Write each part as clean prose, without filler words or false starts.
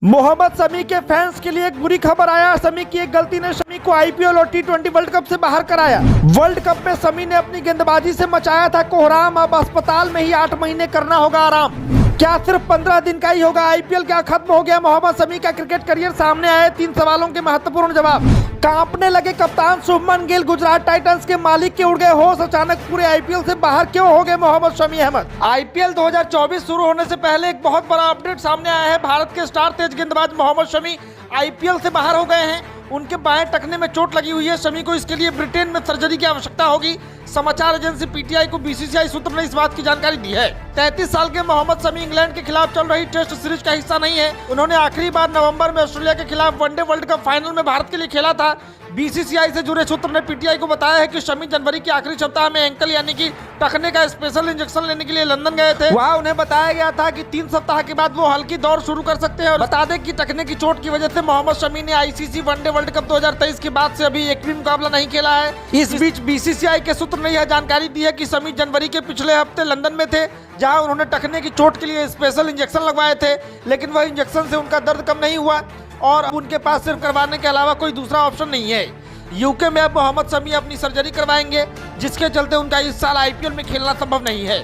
मोहम्मद शमी के फैंस के लिए एक बुरी खबर आया। शमी की एक गलती ने शमी को आईपीएल और टी20 वर्ल्ड कप से बाहर कराया। वर्ल्ड कप में शमी ने अपनी गेंदबाजी से मचाया था कोहराम। अब अस्पताल में ही 8 महीने करना होगा आराम। क्या सिर्फ 15 दिन का ही होगा आईपीएल? क्या खत्म हो गया मोहम्मद शमी का क्रिकेट करियर? सामने आए 3 सवालों के महत्वपूर्ण जवाब। कांपने लगे कप्तान शुभमन गिल। गुजरात टाइटंस के मालिक के उड़ गए होश। अचानक पूरे आईपीएल से बाहर क्यों हो गए मोहम्मद शमी अहमद? आईपीएल 2024 शुरू होने से पहले एक बहुत बड़ा अपडेट सामने आया है। भारत के स्टार तेज गेंदबाज मोहम्मद शमी आईपीएल से बाहर हो गए हैं। उनके बाएं टखने में चोट लगी हुई है। शमी को इसके लिए ब्रिटेन में सर्जरी की आवश्यकता होगी। समाचार एजेंसी पीटीआई को बीसीसीआई सूत्र ने इस बात की जानकारी दी है। 33 साल के मोहम्मद शमी इंग्लैंड के खिलाफ चल रही टेस्ट सीरीज का हिस्सा नहीं है। उन्होंने आखिरी बार नवंबर में ऑस्ट्रेलिया के खिलाफ वनडे वर्ल्ड कप फाइनल में भारत के लिए खेला था। बीसीसीआई से जुड़े सूत्र ने पीटीआई को बताया है कि शमी जनवरी के आखिरी सप्ताह में एंकल यानी कि टखने का स्पेशल इंजेक्शन लेने के लिए लंदन गए थे। वहाँ उन्हें बताया गया था कि 3 सप्ताह के बाद वो हल्की दौड़ शुरू कर सकते हैं। और बता दें कि टखने की चोट की वजह से मोहम्मद शमी ने आईसीसी वनडे वर्ल्ड कप 2023 के बाद से अभी एक भी मुकाबला नहीं खेला है। इस बीच बीसीसीआई के सूत्र ने यह जानकारी दी है कि शमी जनवरी के पिछले हफ्ते लंदन में थे, जहां उन्होंने टखने की चोट के लिए स्पेशल इंजेक्शन लगवाए थे। लेकिन वह इंजेक्शन से उनका दर्द कम नहीं हुआ और उनके पास सिर्फ करवाने के अलावा कोई दूसरा ऑप्शन नहीं है। यूके में अब मोहम्मद शमी अपनी सर्जरी करवाएंगे, जिसके चलते उनका इस साल आईपीएल में खेलना संभव नहीं है।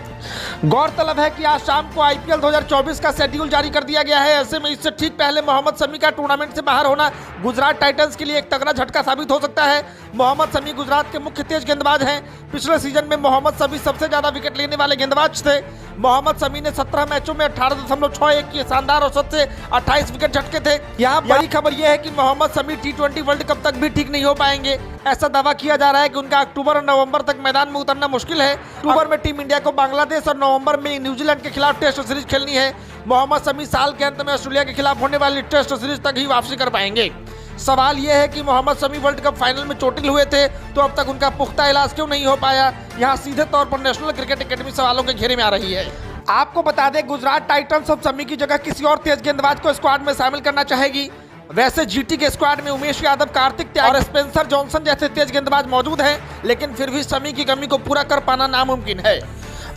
गौरतलब है कि आज शाम को आईपीएल 2024 का शेड्यूल जारी कर दिया गया है। ऐसे में इससे ठीक पहले मोहम्मद शमी का टूर्नामेंट से बाहर होना गुजरात टाइटंस के लिए एक तगड़ा झटका साबित हो सकता है। मोहम्मद शमी गुजरात के मुख्य तेज गेंदबाज हैं। पिछले सीजन में मोहम्मद शमी सबसे ज्यादा विकेट लेने वाले गेंदबाज थे। मोहम्मद शमी ने 17 मैचों में 18.61 की शानदार औसत से 28 विकेट झटके थे। यहाँ बड़ी खबर यह है कि मोहम्मद शमी टी20 वर्ल्ड कप तक भी ठीक नहीं हो पाएंगे। ऐसा दावा किया जा रहा है कि उनका अक्टूबर और नवंबर तक मैदान में उतरना मुश्किल है। अक्टूबर में टीम इंडिया को बांग्लादेश और नवंबर में न्यूजीलैंड के खिलाफ टेस्ट सीरीज खेलनी है। मोहम्मद शमी साल के अंत में ऑस्ट्रेलिया के खिलाफ होने वाली टेस्ट सीरीज तक ही वापसी कर पाएंगे। सवाल यह है कि Mohammed Shami world cup final में चोटिल हुए थे, तो अब तक उनका पुख्ता इलाज क्यों नहीं हो पाया? यहाँ सीधे तौर पर नेशनल क्रिकेट एकेडमी सवालों के घेरे में आ रही है। आपको बता दें, गुजरात टाइटंस अब शमी की जगह किसी और तेज गेंदबाज को स्क्वाड में शामिल करना चाहेगी। वैसे जीटी के स्क्वाड में उमेश यादव, कार्तिक त्यागी और स्पेंसर जॉनसन जैसे तेज गेंदबाज मौजूद हैं, लेकिन फिर भी शमी की कमी को पूरा कर पाना नामुमकिन है।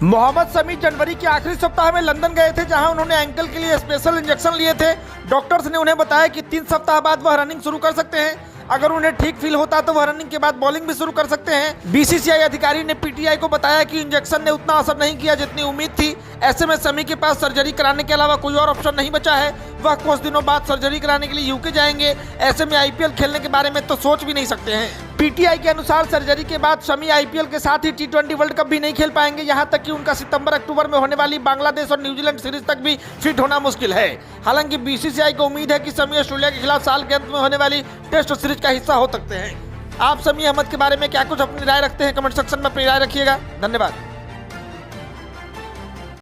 मोहम्मद शमी जनवरी के आखिरी सप्ताह में लंदन गए थे, जहां उन्होंने एंकल के लिए स्पेशल इंजेक्शन लिए थे। डॉक्टर्स ने उन्हें बताया कि 3 सप्ताह बाद वह रनिंग शुरू कर सकते हैं। अगर उन्हें ठीक फील होता तो वह रनिंग के बाद बॉलिंग भी शुरू कर सकते हैं। बीसीसीआई अधिकारी ने पीटीआई को बताया कि इंजेक्शन ने उतना असर नहीं किया जितनी उम्मीद थी। ऐसे में शमी के पास सर्जरी कराने के अलावा कोई और ऑप्शन नहीं बचा है। वह कुछ दिनों बाद सर्जरी कराने के लिए यूके जाएंगे। ऐसे में आईपीएल खेलने के बारे में तो सोच भी नहीं सकते हैं। पीटीआई के अनुसार सर्जरी के बाद शमी आईपीएल के साथ ही टी20 वर्ल्ड कप भी नहीं खेल पाएंगे। यहां तक कि उनका सितंबर-अक्टूबर में होने वाली बांग्लादेश और न्यूजीलैंड सीरीज तक भी फिट होना मुश्किल है। हालांकि बीसीसीआई को उम्मीद है कि शमी ऑस्ट्रेलिया के खिलाफ साल के अंत में होने वाली टेस्ट सीरीज का हिस्सा हो सकते हैं। आप शमी अहमद के बारे में क्या कुछ अपनी राय रखते हैं? कमेंट सेक्शन में अपनी राय रखिएगा। धन्यवाद।